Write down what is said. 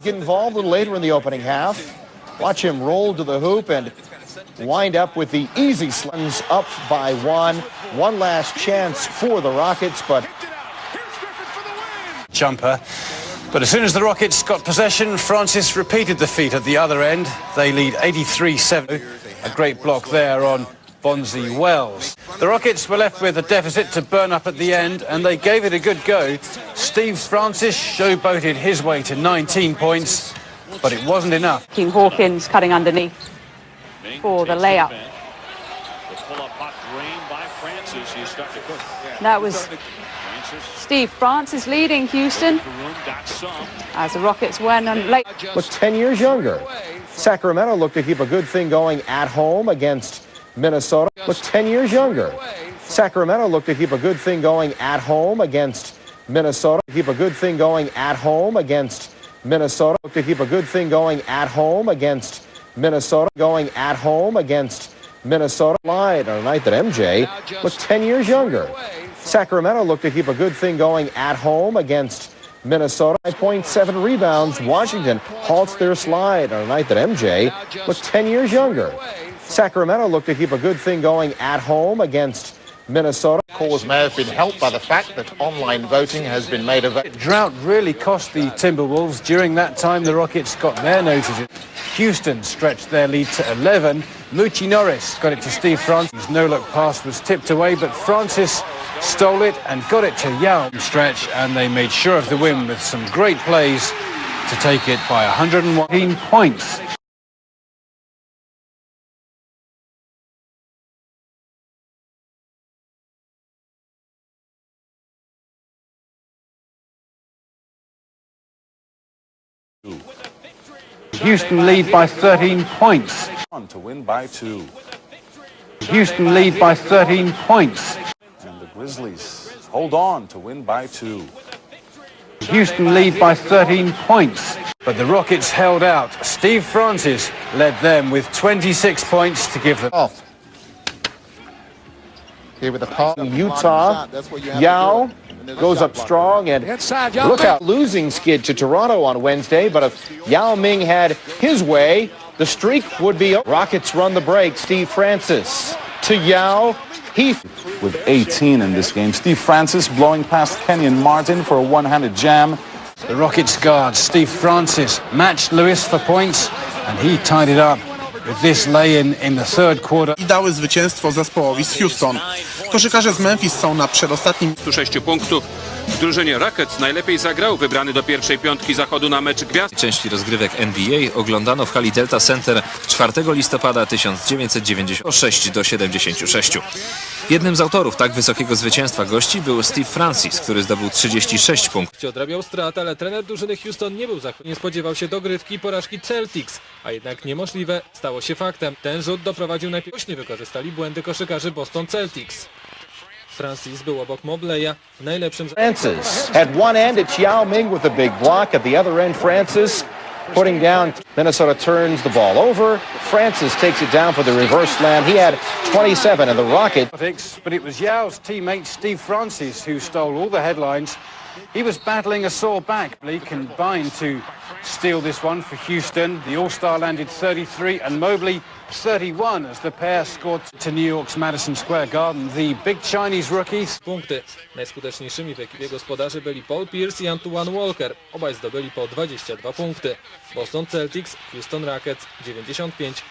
Get involved a little later in the opening half. Watch him roll to the hoop and wind up with the easy slams up by one. One last chance for the Rockets, but jumper. But as soon as the Rockets got possession, Francis repeated the feat at the other end. They lead 83-7. A great block there on Bonzi Wells. The Rockets were left with a deficit to burn up at the end, and they gave it a good go. Steve Francis showboated his way to 19 points, but it wasn't enough. King Hawkins cutting underneath for the layup. That was Steve Francis leading Houston as the Rockets went on late. Look 10 years younger. Sacramento looked to keep a good thing going at home against Minnesota. Look 10 years younger. Sacramento looked to keep a good thing going at home against Minnesota. Keep a good thing going at home against Minnesota. Look to keep a good thing going at home against Minnesota. Going at home against Minnesota. Lied on a night that MJ looked 10 years younger. Sacramento looked to keep a good thing going at home against Minnesota. 5.7 rebounds. Washington halts their slide on a night that MJ looked 10 years younger. Sacramento looked to keep a good thing going at home against Minnesota. Cause may have been helped by the fact that online voting has been made available. Drought really cost the Timberwolves. During that time, the Rockets got their notices. Houston stretched their lead to 11. Moochie Norris got it to Steve Francis. His no-look pass was tipped away, but Francis stole it and got it to Yao. Stretch, and they made sure of the win with some great plays to take it by 114 points. Houston lead by 13 points. To win by 2. Houston lead by 13 points. And the Grizzlies hold on to win by 2. Houston lead by 13 points. But the Rockets held out. Steve Francis led them with 26 points to give them Off. Here with the pass. Utah. Yao goes up strong, and look out, losing skid to Toronto on Wednesday, but if Yao Ming had his way, the streak would be up. Rockets run the break. Steve Francis to Yao. With 18 in this game, Steve Francis blowing past Kenyon Martin for a one-handed jam. The Rockets guard Steve Francis matched Lewis for points, and he tied it up with this lay-in in the third quarter. I dały zwycięstwo zespołowi z Houston. Koszykarze z Memphis są na przedostatnim 106 punktów. W drużynie Rockets najlepiej zagrał wybrany do pierwszej piątki zachodu na mecz gwiazd. Części rozgrywek NBA oglądano w hali Delta Center 4 listopada 1996-76. Jednym z autorów tak wysokiego zwycięstwa gości był Steve Francis, który zdobył 36 punktów. Odrabiał stratę, ale trener drużyny Houston nie był zachwycony. Nie spodziewał się dogrywki i porażki Celtics, a jednak niemożliwe stało się faktem. Ten rzut doprowadził najpierw. Nie wykorzystali błędy koszykarzy Boston Celtics. Francis był obok Mobleya, najlepszym... Francis at one end, it's Yao Ming with a big block. At the other end, Francis putting down. Minnesota turns the ball over. Francis takes it down for the reverse slam. He had 27, and the Rockets. But it was Yao's teammate Steve Francis who stole all the headlines. He was battling a sore back. He combined to steal this one for Houston. The All-Star landed 33 and Mobley 31 as the pair scored to New York's Madison Square Garden. The big Chinese rookies. Punkty. Najskuteczniejszymi w ekipie gospodarzy byli Paul Pierce i Antoine Walker. Obaj zdobyli po 22 punkty. Boston Celtics, Houston Rockets 95.